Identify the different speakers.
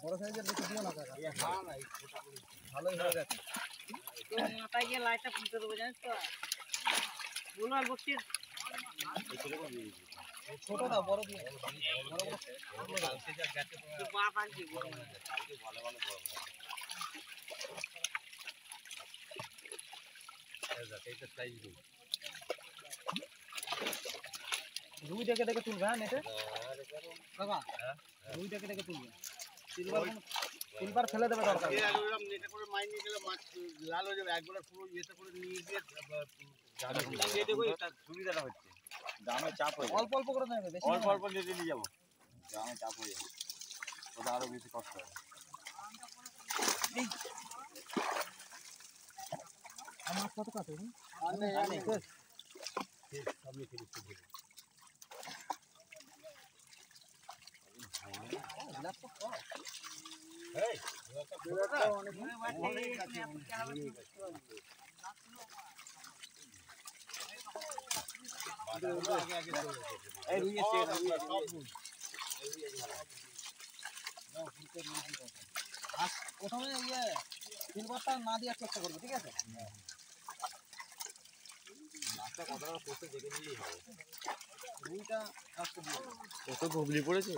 Speaker 1: বড় সাইজের দেখে দিও না কাকা। ভালোই হয়ে গেছে।
Speaker 2: তো মাথায় গিয়ে লাইটটা ফুলতে দেবো জানিস তো বলো আর বসিয়ে
Speaker 1: ছোটটা বড় দিয়ে
Speaker 2: বাপ আসবে
Speaker 1: রুই দেখে দেখে তুলবে। হ্যাঁ নেটে কাকা, রুই দেখে দেখে তুলবে। সিলভার ফেলে দেবে দরকার
Speaker 3: নেটে করে মাছ নিয়ে গেলে মাছ লাল হয়ে যাবে। একবার পুরো ইয়েতে করে নিয়ে গিয়ে সুবিধাটা হচ্ছে দামে চাপ হয়ে
Speaker 1: অল্প অল্প করে নেবে, বেশি
Speaker 3: অল্প অল্প নেটে নিয়ে যাবো, দামে চাপ হয়ে যাবে, ওটা আরো বেশি কষ্ট হবে।
Speaker 1: আমার কত কাটে প্রথমে ইয়ে সিলভারটা না দেওয়ার চেষ্টা করবে, ঠিক আছে? রুইটা কত গুগলি পড়েছে।